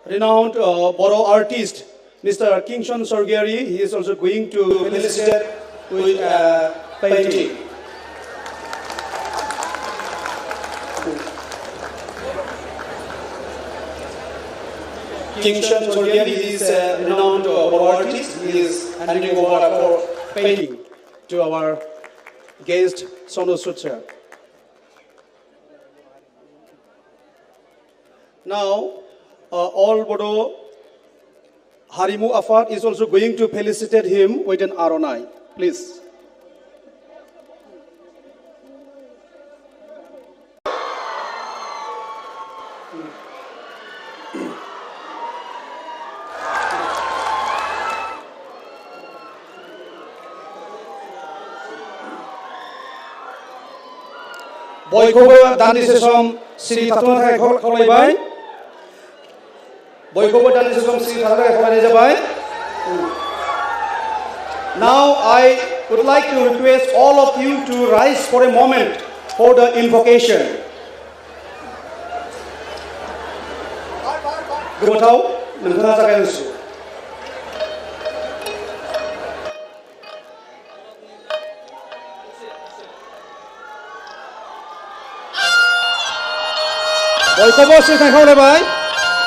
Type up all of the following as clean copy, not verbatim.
Renowned Boro artist, Mr. Kingshon Sorgiari, he is also going to felicitate with painting. Kingshon Sorgiari is a renowned Boro artist. He is handing over for painting to our guest, Sonu Sutra. Now, all Bodo Harimu Afar is also going to felicitate him with an Aronai. Please. Boykobo Dandise som Sri Tatun Thai Kholaibai. Boykobo Dandise som Sri Tatun Thai Kholaibai jabai. Now I would like to request all of you to rise for a moment for the invocation. Gumataw nangkana jagayansu. Boykobo Sri Thai Kholaibai.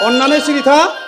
Onnane Sri Thai.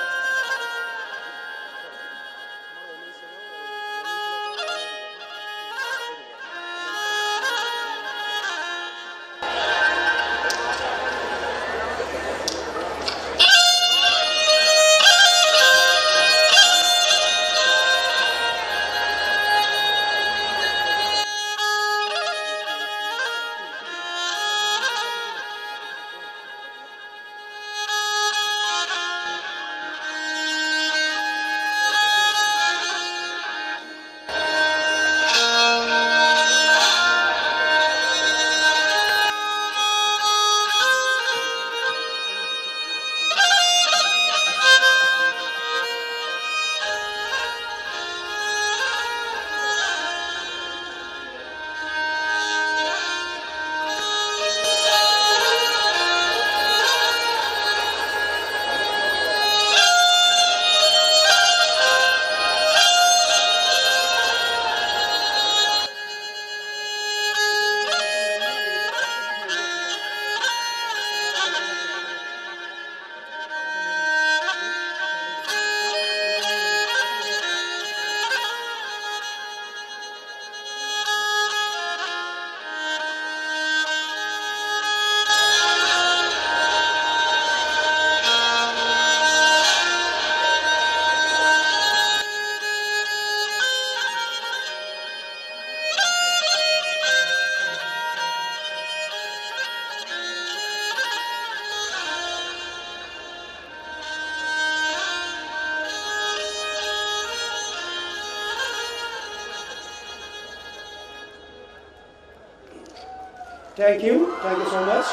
Thank you so much.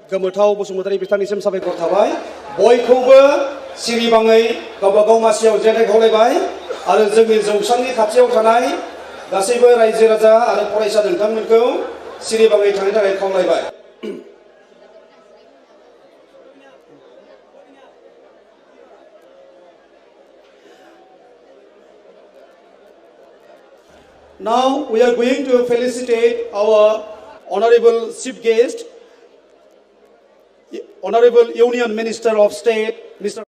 Gomothaw Bosumataरि बिथांनिसिम साबायखर थाबाय बयखौबो सिरिबाङै गावबागाव मासियाव जेराय खावलायबाय आरो जोंनि जौसांनि खाथियाव थानाय गासैबो रायजो राजा आरो फरायसा नोंथांमोनखौ सिरिबाङै थांनो थाखाय खावलायबाय Now we are going to felicitate our honorable chief guest, Honorable Union Minister of State, Mr.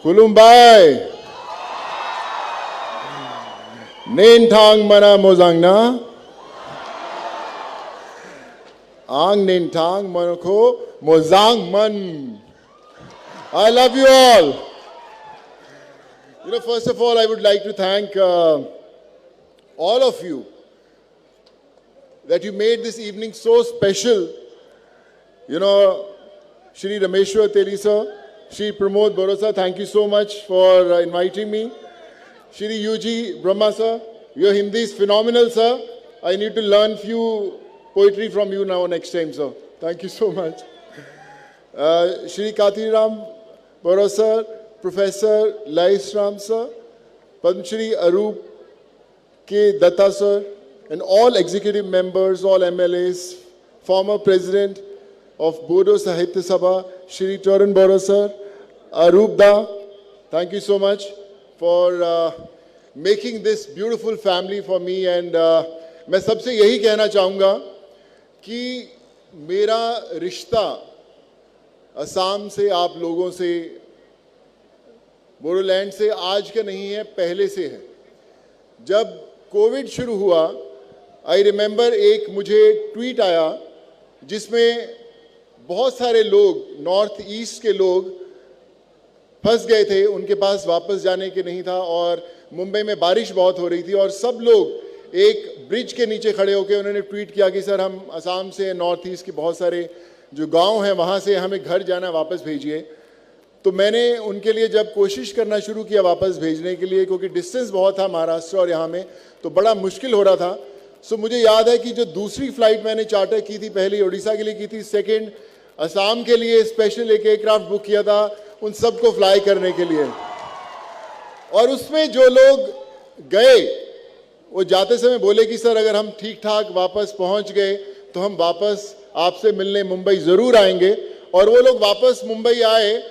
खुलुमबाय नेन्थां mana mozangna ang नेन्थां manako mozang man. I love you all. First of all, I would like to thank all of you that you made this evening so special. Shri Rameshwar Teli sir, Shri Pramod Borosa, thank you so much for inviting me. Shri UG Brahma sir, your Hindi is phenomenal, sir. I need to learn few poetry from you now next time, sir. Thank you so much. Shri Katiram Borosa, Professor Lais Ram sir, Padma Shri Arup K. Datta sir, and all executive members, all MLAs, former President of Bodo Sahitya Sabha, Shri Toran Boro sir, Arup Da, thank you so much for making this beautiful family for me. And मैं सबसे यही कहना चाहूँगा कि मेरा रिश्ता असम से, आप लोगों से, बोडोलैंड से आज का नहीं है, पहले से है. जब कोविड शुरू हुआ, आई रिमेंबर एक मुझे ट्वीट आया जिसमें बहुत सारे लोग, नॉर्थ ईस्ट के लोग फंस गए थे, उनके पास वापस जाने के नहीं था और मुंबई में बारिश बहुत हो रही थी और सब लोग एक ब्रिज के नीचे खड़े होकर उन्होंने ट्वीट किया कि सर हम असम से, नॉर्थ ईस्ट के बहुत सारे जो गांव हैं वहाँ से हमें घर जाना, वापस भेजिए. तो मैंने उनके लिए जब कोशिश करना शुरू किया वापस भेजने के लिए, क्योंकि डिस्टेंस बहुत था महाराष्ट्र और यहाँ में, तो बड़ा मुश्किल हो रहा था. सो मुझे याद है कि जो दूसरी फ्लाइट मैंने चार्टर की थी, पहली उड़ीसा के लिए की थी, सेकंड असम के लिए स्पेशल एक एयरक्राफ्ट बुक किया था उन सबको फ्लाई करने के लिए. और उसमें जो लोग गए वो जाते समय बोले कि सर अगर हम ठीक ठाक वापस पहुंच गए तो हम वापस आपसे मिलने मुंबई ज़रूर आएंगे. और वो लोग वापस मुंबई आए.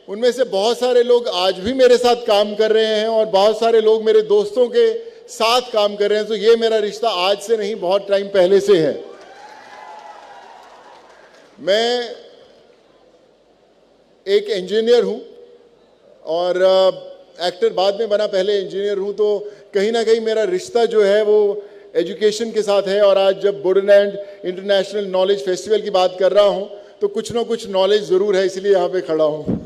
उनमें से बहुत सारे लोग आज भी मेरे साथ काम कर रहे हैं और बहुत सारे लोग मेरे दोस्तों के साथ काम कर रहे हैं. तो ये मेरा रिश्ता आज से नहीं, बहुत टाइम पहले से है. मैं एक इंजीनियर हूं और एक्टर बाद में बना, पहले इंजीनियर हूं. तो कहीं ना कहीं मेरा रिश्ता जो है वो एजुकेशन के साथ है. और आज जब बोडोलैंड इंटरनेशनल नॉलेज फेस्टिवल की बात कर रहा हूं तो कुछ ना कुछ नॉलेज ज़रूर है, इसलिए यहाँ पे खड़ा हूं.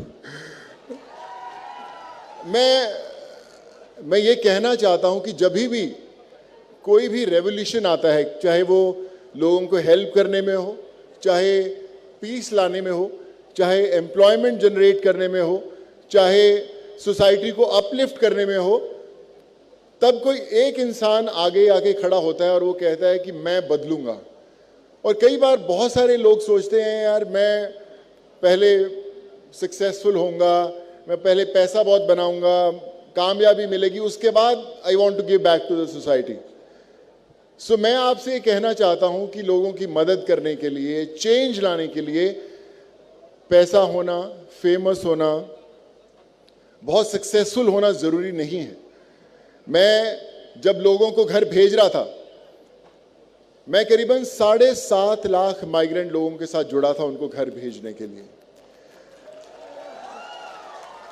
मैं ये कहना चाहता हूं कि जब भी कोई भी रेवोल्यूशन आता है, चाहे वो लोगों को हेल्प करने में हो, चाहे पीस लाने में हो, चाहे एम्प्लॉयमेंट जनरेट करने में हो, चाहे सोसाइटी को अपलिफ्ट करने में हो, तब कोई एक इंसान आगे आके खड़ा होता है और वो कहता है कि मैं बदलूंगा. और कई बार बहुत सारे लोग सोचते हैं यार मैं पहले सक्सेसफुल होऊंगा, मैं पहले पैसा बहुत बनाऊंगा, कामयाबी मिलेगी, उसके बाद I want to give back to the society. So मैं आपसे ये कहना चाहता हूं कि लोगों की मदद करने के लिए, चेंज लाने के लिए पैसा होना, फेमस होना, बहुत सक्सेसफुल होना ज़रूरी नहीं है. मैं जब लोगों को घर भेज रहा था, मैं करीबन 7.5 लाख माइग्रेंट लोगों के साथ जुड़ा था उनको घर भेजने के लिए.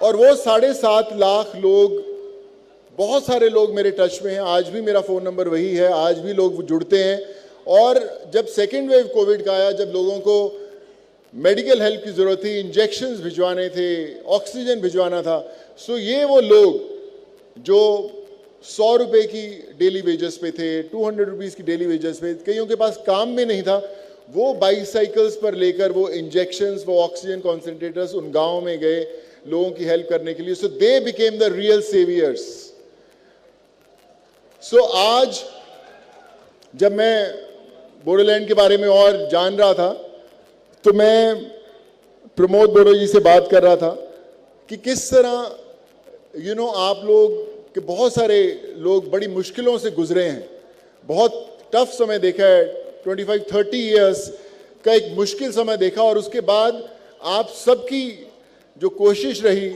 और वो 7.5 लाख लोग, बहुत सारे लोग मेरे टच में हैं. आज भी मेरा फ़ोन नंबर वही है, आज भी लोग जुड़ते हैं. और जब सेकेंड वेव कोविड का आया, जब लोगों को मेडिकल हेल्प की ज़रूरत थी, इंजेक्शन्स भिजवाने थे, ऑक्सीजन भिजवाना था, सो ये वो लोग जो 100 रुपये की डेली वेजेस पे थे, 200 रुपीज़ की डेली वेजेस पे, कईयों के पास काम भी नहीं था, वो बाईसाइकिल्स पर लेकर वो इंजेक्शन्स, वो ऑक्सीजन कॉन्सेंट्रेटर्स उन गाँव में गए लोगों की हेल्प करने के लिए. So they became the real saviours. सो आज जब मैं बोडोलैंड के बारे में और जान रहा था तो मैं प्रमोद बोरो जी से बात कर रहा था कि किस तरह आप लोग के बहुत सारे लोग बड़ी मुश्किलों से गुजरे हैं, बहुत टफ समय देखा है, 25-30 इयर्स का एक मुश्किल समय देखा. और उसके बाद आप सबकी जो कोशिश रही,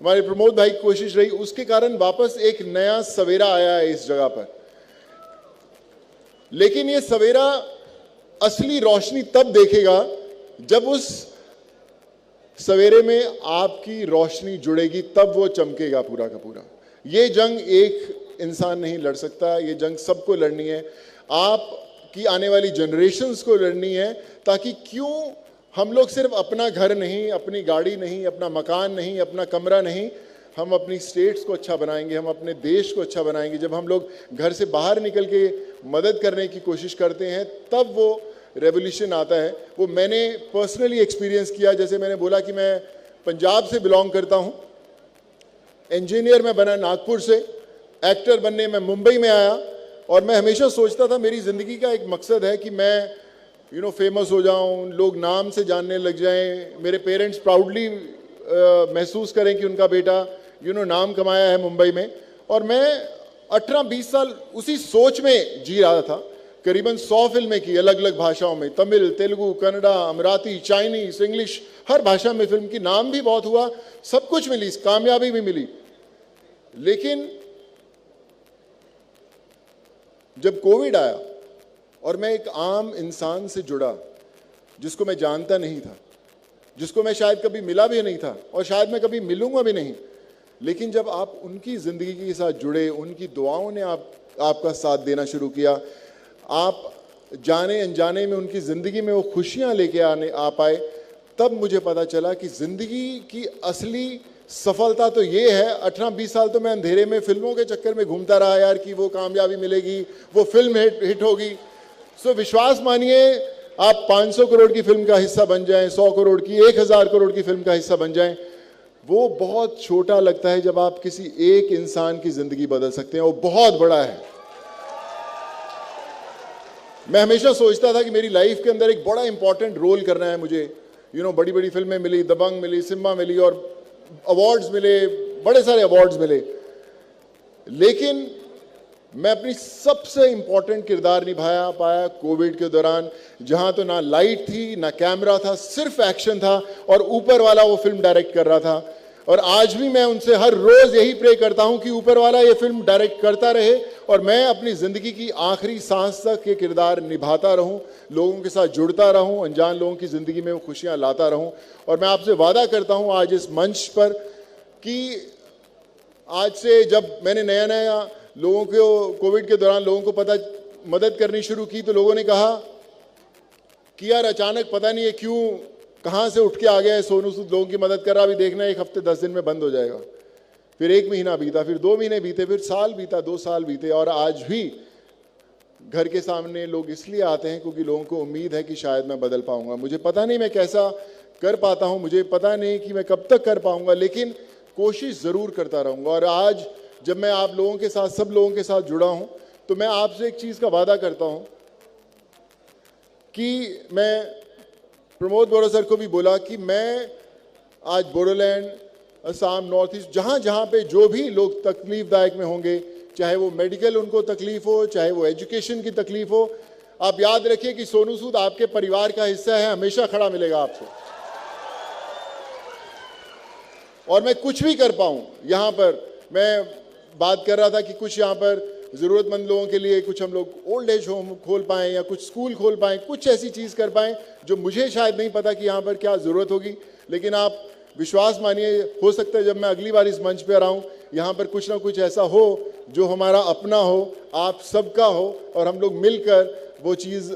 हमारे प्रमोद भाई की कोशिश रही, उसके कारण वापस एक नया सवेरा आया है इस जगह पर. लेकिन ये सवेरा असली रोशनी तब देखेगा जब उस सवेरे में आपकी रोशनी जुड़ेगी तब वो चमकेगा पूरा का पूरा। ये जंग एक इंसान नहीं लड़ सकता, ये जंग सबको लड़नी है, आपकी आने वाली जनरेशन्स को लड़नी है, ताकि क्यों हम लोग सिर्फ अपना घर नहीं, अपनी गाड़ी नहीं, अपना मकान नहीं, अपना कमरा नहीं, हम अपनी स्टेट्स को अच्छा बनाएंगे, हम अपने देश को अच्छा बनाएंगे। जब हम लोग घर से बाहर निकल के मदद करने की कोशिश करते हैं तब वो रेवोल्यूशन आता है। वो मैंने पर्सनली एक्सपीरियंस किया। जैसे मैंने बोला कि मैं पंजाब से बिलोंग करता हूँ, इंजीनियर मैं बना नागपुर से, एक्टर बनने मैं मुंबई में आया, और मैं हमेशा सोचता था मेरी ज़िंदगी का एक मकसद है कि मैं फेमस हो जाऊं, लोग नाम से जानने लग जाएं, मेरे पेरेंट्स प्राउडली महसूस करें कि उनका बेटा नाम कमाया है मुंबई में। और मैं 18-20 साल उसी सोच में जी रहा था। करीबन 100 फिल्में की अलग अलग भाषाओं में, तमिल, तेलुगु, कन्नड़ा, अमराती, चाइनीज, इंग्लिश, हर भाषा में फिल्म की, नाम भी बहुत हुआ, सब कुछ मिली, कामयाबी भी मिली। लेकिन जब कोविड आया और मैं एक आम इंसान से जुड़ा जिसको मैं जानता नहीं था, जिसको मैं शायद कभी मिला भी नहीं था और शायद मैं कभी मिलूंगा भी नहीं, लेकिन जब आप उनकी ज़िंदगी के साथ जुड़े, उनकी दुआओं ने आपका साथ देना शुरू किया, आप जाने अनजाने में उनकी ज़िंदगी में वो खुशियाँ लेके आ पाए, तब मुझे पता चला कि ज़िंदगी की असली सफलता तो ये है। 18-20 साल तो मैं अंधेरे में फिल्मों के चक्कर में घूमता रहा यार, कि वो कामयाबी मिलेगी, वो फिल्म हिट होगी। सो विश्वास मानिए, आप 500 करोड़ की फिल्म का हिस्सा बन जाएं, 100 करोड़ की, 1000 करोड़ की फिल्म का हिस्सा बन जाएं, वो बहुत छोटा लगता है जब आप किसी एक इंसान की जिंदगी बदल सकते हैं। वो बहुत बड़ा है। मैं हमेशा सोचता था कि मेरी लाइफ के अंदर एक बड़ा इंपॉर्टेंट रोल करना है मुझे। बड़ी बड़ी फिल्में मिली, दबंग मिली, सिम्बा मिली, और अवार्ड्स मिले, बड़े सारे अवार्ड्स मिले, लेकिन मैं अपनी सबसे इंपॉर्टेंट किरदार निभाया पाया कोविड के दौरान, जहां तो ना लाइट थी, ना कैमरा था, सिर्फ एक्शन था, और ऊपर वाला वो फिल्म डायरेक्ट कर रहा था। और आज भी मैं उनसे हर रोज यही प्रे करता हूं कि ऊपर वाला ये फिल्म डायरेक्ट करता रहे और मैं अपनी जिंदगी की आखिरी सांस तक ये किरदार निभाता रहूं, लोगों के साथ जुड़ता रहूं, अनजान लोगों की जिंदगी में वो खुशियां लाता रहूं। और मैं आपसे वादा करता हूं आज इस मंच पर कि आज से, जब मैंने नया नया लोगों को कोविड के दौरान लोगों को मदद करनी शुरू की, तो लोगों ने कहा कि यार अचानक पता नहीं है क्यों, कहाँ से उठ के आ गया है सोनू सूद, लोगों की मदद कर रहा, अभी देखना 1 हफ्ते 10 दिन में बंद हो जाएगा। फिर 1 महीना बीता, फिर 2 महीने बीते, फिर साल बीता, 2 साल बीते, और आज भी घर के सामने लोग इसलिए आते हैं क्योंकि लोगों को उम्मीद है कि शायद मैं बदल पाऊंगा। मुझे पता नहीं मैं कैसा कर पाता हूँ, मुझे पता नहीं कि मैं कब तक कर पाऊंगा, लेकिन कोशिश ज़रूर करता रहूँगा। और आज जब मैं आप लोगों के साथ, सब लोगों के साथ जुड़ा हूँ, तो मैं आपसे एक चीज़ का वादा करता हूँ कि मैं प्रमोद बोरो सर को भी बोला कि मैं आज बोडोलैंड, असम, नॉर्थ ईस्ट, जहाँ जहाँ पे जो भी लोग तकलीफदायक में होंगे, चाहे वो मेडिकल उनको तकलीफ हो, चाहे वो एजुकेशन की तकलीफ हो, आप याद रखिए कि सोनू सूद आपके परिवार का हिस्सा है, हमेशा खड़ा मिलेगा आपको। और मैं कुछ भी कर पाऊँ यहाँ पर, मैं बात कर रहा था कि कुछ यहाँ पर ज़रूरतमंद लोगों के लिए कुछ हम लोग ओल्ड एज होम खोल पाएँ या कुछ स्कूल खोल पाएँ, कुछ ऐसी चीज़ कर पाएँ जो मुझे शायद नहीं पता कि यहाँ पर क्या ज़रूरत होगी, लेकिन आप विश्वास मानिए, हो सकता है जब मैं अगली बार इस मंच पर आ रहा हूँ, यहाँ पर कुछ ना कुछ ऐसा हो जो हमारा अपना हो, आप सबका हो, और हम लोग मिलकर वो चीज़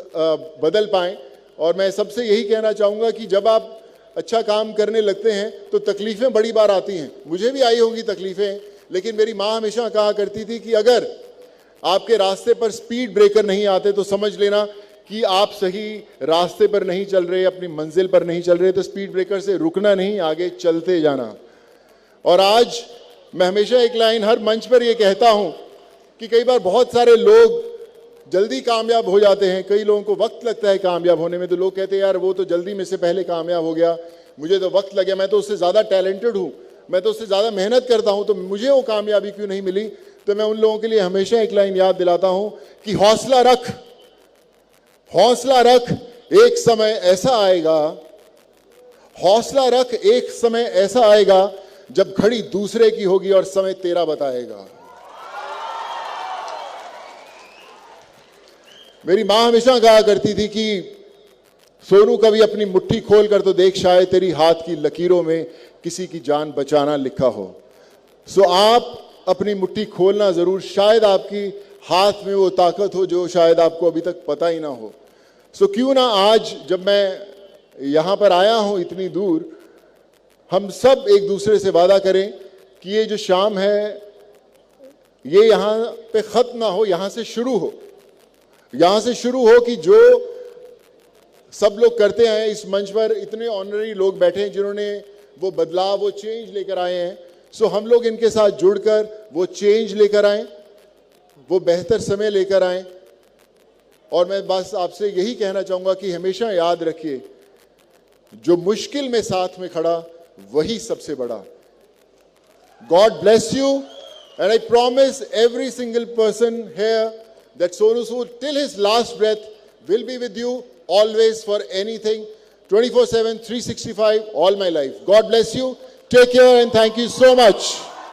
बदल पाएँ। और मैं सबसे यही कहना चाहूँगा कि जब आप अच्छा काम करने लगते हैं तो तकलीफ़ें बड़ी बार आती हैं, मुझे भी आई होंगी तकलीफ़ें, लेकिन मेरी माँ हमेशा कहा करती थी कि अगर आपके रास्ते पर स्पीड ब्रेकर नहीं आते तो समझ लेना कि आप सही रास्ते पर नहीं चल रहे, अपनी मंजिल पर नहीं चल रहे। तो स्पीड ब्रेकर से रुकना नहीं, आगे चलते जाना। और आज मैं हमेशा एक लाइन हर मंच पर ये कहता हूँ कि कई बार बहुत सारे लोग जल्दी कामयाब हो जाते हैं, कई लोगों को वक्त लगता है कामयाब होने में। तो लोग कहते हैं यार वो तो जल्दी में से पहले कामयाब हो गया, मुझे तो वक्त लगे, मैं तो उससे ज़्यादा टैलेंटेड हूँ, मैं तो उससे ज़्यादा मेहनत करता हूँ, तो मुझे वो कामयाबी क्यों नहीं मिली। तो मैं उन लोगों के लिए हमेशा एक लाइन याद दिलाता हूँ कि हौसला रख, हौसला रख, एक समय ऐसा आएगा, हौसला रख, एक समय ऐसा आएगा जब घड़ी दूसरे की होगी और समय तेरा बताएगा। मेरी माँ हमेशा कहा करती थी कि सोनू कभी अपनी मुट्ठी खोल कर तो देख, शायद तेरी हाथ की लकीरों में किसी की जान बचाना लिखा हो। सो आप अपनी मुट्ठी खोलना जरूर, शायद आपकी हाथ में वो ताकत हो जो शायद आपको अभी तक पता ही ना हो। सो क्यों ना आज जब मैं यहाँ पर आया हूँ इतनी दूर, हम सब एक दूसरे से वादा करें कि ये जो शाम है ये यहाँ पे खत्म ना हो, यहाँ से शुरू हो। यहाँ से शुरू हो कि जो सब लोग करते हैं, इस मंच पर इतने ऑनररी लोग बैठे हैं जिन्होंने वो बदलाव, वो चेंज लेकर आए हैं। सो हम लोग इनके साथ जुड़कर वो चेंज लेकर आए, वो बेहतर समय लेकर आए। और मैं बस आपसे यही कहना चाहूँगा कि हमेशा याद रखिए, जो मुश्किल में साथ में खड़ा वही सबसे बड़ा। God bless you, and I promise every single person here that Sonu Sood till his last breath will be with you always for anything, 24/7, 365, all my life. God bless you. Take care and thank you so much.